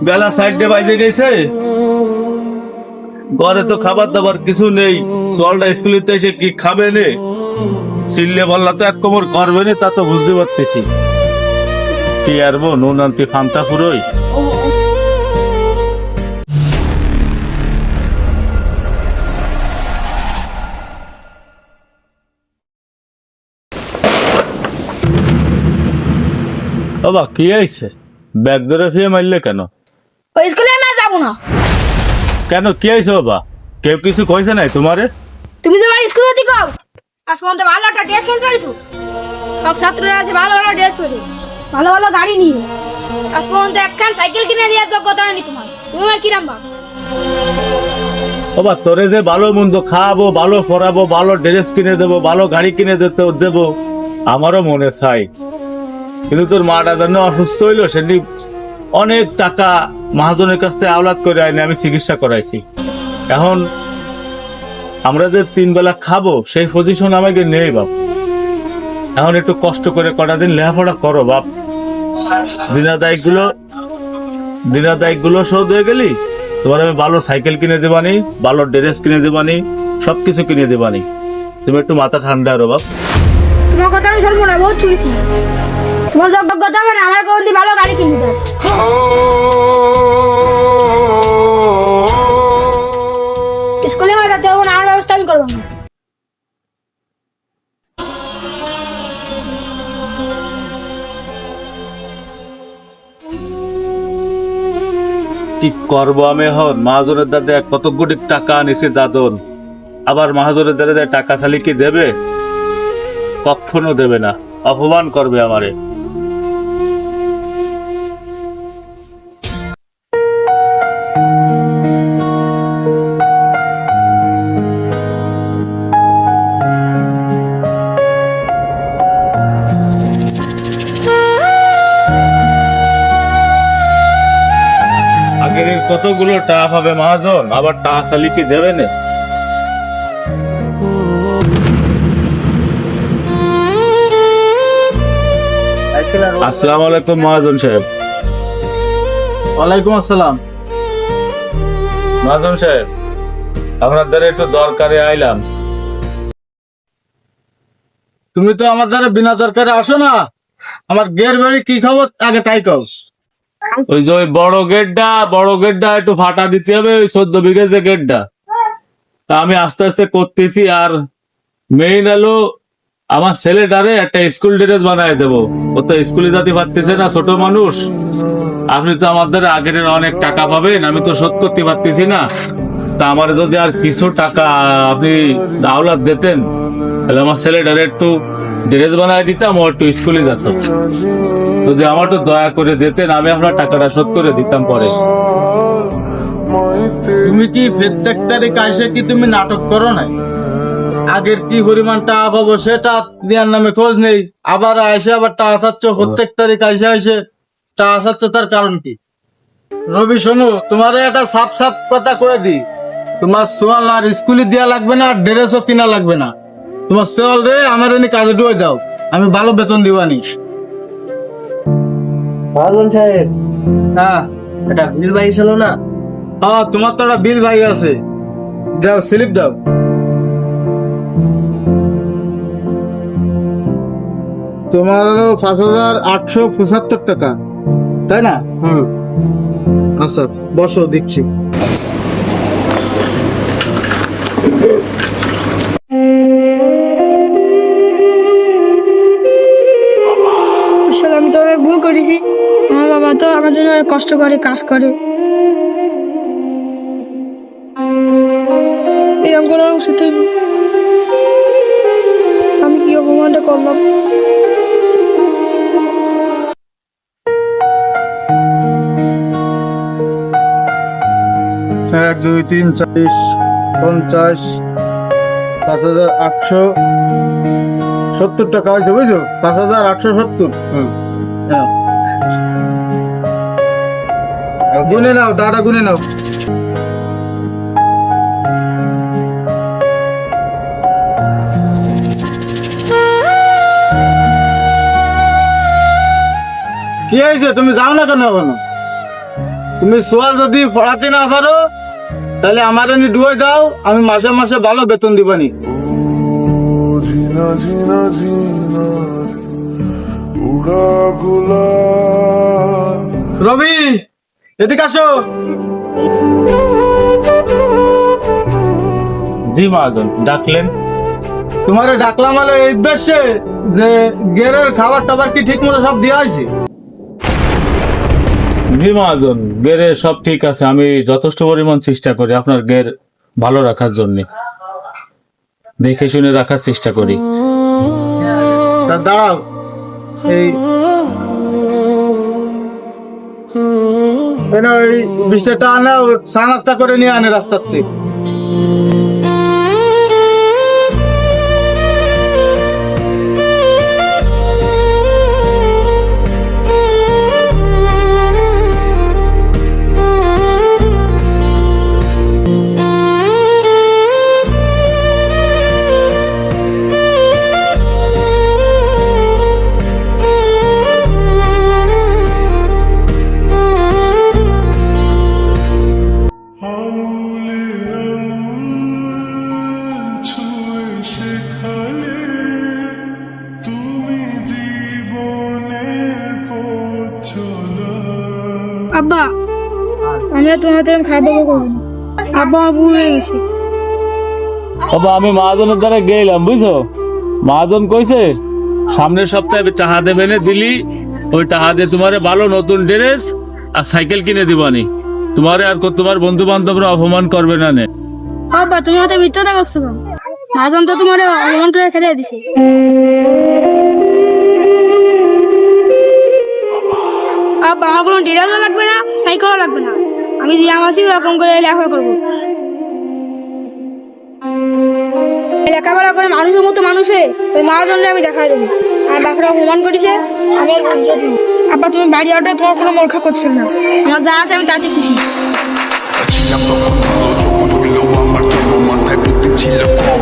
বেলা 4টে বাজে গেছে, ঘরে তো খাবার দাবার কিছু নেই। সোয়ালটা স্কুলেতে এসে কি খাবে নে, সিললে বললা তো এক কোমর করবে না, তা তো বুঝতে পারতেছি। কি আরবো নুন আনতে ফান্তা ফুরোই। বাবা কি আইছে, ব্যাগ ধরে ফিরে মারলে কেন? ওই স্কুলে আমি যাবো না। কেন কি আইছে বাবা? কেউ কিছু কইছে নাই তোমারে? তুমি তো আমার স্কুলে দিকে আজ পর্যন্ত ভালো একটা ড্রেস কিনতে পারিছো। সব ছাত্ররা আছে ভালো ভালো ড্রেস পরে, ভালো ভালো গাড়ি নিয়ে। আজ পর্যন্ত একখান সাইকেল কিনে দেওয়ার যোগ্যতা হয়নি তোমার। তুমি আমার কিরাম বাপ? বাবা তোরে যে ভালো মন্দ খাওয়াবো, ভালো পড়াবো, ভালো ড্রেস কিনে দেবো, ভালো গাড়ি কিনে দেবো, আমারও মনে চাই। কিন্তু তোর মাটা যেন অসুস্থ হইলো, সেটি অনেক টাকা মহাজনের কাছ থেকে আওলাদ করে আইনে আমি চিকিৎসা করাইছি। এখন আমরা যে 3 বেলা খাবো সেই পজিশন আমাকে নেই বাপ। এখন একটু কষ্ট করে কটা দিন লেখাপড়া করো বাপ। দিনাদায়িক গুলো শোধ হয়ে গেলি, তোমার আমি ভালো সাইকেল কিনে দেবানি, ভালো ড্রেস কিনে দেবানি, সবকিছু কিনে দেবানি। তুমি একটু মাথা ঠান্ডা আরো বাপ। তোমার কথা আমি শুনবো না, বহুত শুনেছি। তোমার যোগ্যতা হবে না আমার পর্যন্ত ভালো গাড়ি কিনে দাও। স্কুলে আমার যাতে হবে না, আমার ব্যবস্থা আমি করবো না। কি করবো আমি এখন? মহাজনের দাদা কত কোটি টাকা নিছে দাদন, আবার মহাজনের দাদা টাকা চালি কি দেবে? কখনো দেবে না, অপমান করবে আমারে। আগের কতগুলো টাকা পাবে মহাজন, আবার টাকা চালি কি দেবে না? আসসালামু আলাইকুম মহাজন সাহেব। ওয়ালাইকুম আসসালাম। মহাজন সাহেব, আপনাদের একটু দরকারে আইলাম। তুমি তো আমার দ্বারা বিনা দরকারে আসো না। আমার গের বাড়ি কি খবর আগে তাই কও। ওই যে ওই বড় গেটটা একটু ফাটা দিতে হবে, ওই 14 বিঘে যে গেটটা, তা আমি আস্তে আস্তে করতেছি। আর মেইন হলো আমার ছেলেটারে একটা স্কুল ড্রেস বানায় দেবো। ও তো স্কুলে যেতে পারতেছে না, ছোট মানুষ। আপনি তো আমাদের আগের অনেক টাকা পাবেন, আমি তো শোধ করতে পারতেছি না। তা আমার যদি আর কিছু টাকা আপনি আওলাদ দিতেন, তাহলে আমার ছেলেটারে একটু ড্রেস বানায় দিতাম, ও একটু স্কুলে যেত। যদি আমার একটু দয়া করে দিতেন, আমি আপনার টাকাটা শোধ করে দিতাম পরে। তুমি কি প্রত্যেক তারিখ আইসে কি তুমি নাটক করো না? আগের কি পরিমাণ টাকা পাবো সেটা দেওয়ার নামে খোঁজ নেই, আবার আইসে আবার টাকা চাচ্ছ। প্রত্যেক তারিখ আইসে টাকা চাচ্ছ, তার কারণ কি? রবি শোনো, তোমার একটা সাপ কথা করে দি। তোমার সোয়াল আর স্কুলে দেওয়া লাগবে না, আর ড্রেসও কিনা লাগবে না। তোমার সোয়াল রে আমার এনে কাজে ডুয়ে দাও, আমি ভালো বেতন দিবানি। মহাজন সাহেব, হ্যাঁ এটা বিল ভাই ছিল না? হ্যাঁ, তোমার তো একটা বিল ভাই আছে, দাও স্লিপ দাও। তোমার হলো 5,875 টাকা, তাই না? আচ্ছা বসো, দিচ্ছি। আসলে আমি তো অনেক ভুল করেছি। আমার বাবা তো আমার জন্য অনেক কষ্ট করে, কাজ করে। এরকম কোনো উচিত হয়নি। আমি কি অপমানটা করলাম? 1 2 3 40 50 5,870 টাকা হয়েছে, বুঝছো? 5,870। গুনে নাও, টাকা গুনে নাও। কি হয়েছে, তুমি যাও না কেন এখনো? তুমি সোয়া যদি পড়াতে না পারো তাহলে আমার এনে ডুয়ে দাও, আমি মাসে মাসে ভালো বেতন দিবানি। রবি, এদিকে আসো। জি মহাজন, ডাকলেন? তোমারে ডাকলাম হলো এই উদ্দেশ্যে যে গেরের খাবার টাবার কি ঠিক মতো সব দেওয়া হয়েছে? জি মহাজন, গেরের সব ঠিক আছে। আমি যথেষ্ট পরিমাণ চেষ্টা করি আপনার গের ভালো রাখার জন্য, দেখে শুনে রাখার চেষ্টা করি। তা দাঁড়াও, এই এই 20 টাকা আনা, চা নাস্তা করে নিয়ে আনে রাস্তার থেকে। আব্বা, আমি আর তোমার থেকে খাই দেবো করবো না। আব্বা আমার ভুল হয়ে গেছে। বাবা, আমি মহাজনের দ্বারা গেলাম, বুঝছো? মহাজন কইছে সামনের সপ্তাহে টাকা দেবে না, দিলি ওই টাকা দিয়ে তোমারে ভালো নতুন ড্রেস আর সাইকেল কিনে দিবানি। তোমারে আর তোমার বন্ধু বান্ধবরা অপমান করবে না নে। আব্বা, তুমি হয়তো মিথ্যাটা করছো কেন? মাজন তো তোমার অপমান করে খেলে দিছে। আব্বা, আমার কোনো ড্রেসও লাগবে না, সাইকেলও লাগবে না। আমি দিয়া মাসি ওরকম করে লেখাপড়া করবো। লেখাপড়া করে মানুষের মতো মানুষে ওই মহাজনরে আমি দেখাই দেবো। আর বাপরা অপমান করেছে, আমি আর প্রতিশোধ নেব। আব্বা, তুমি বাড়ি আউটে তোমার কোনো মরখা করছিল না। আমার যা আছে আমি তাতে খুশি। ছিলাম তখন ভালো, যখন হইলো আমার জন্ম, মাথায় বুদ্ধি ছিল কম।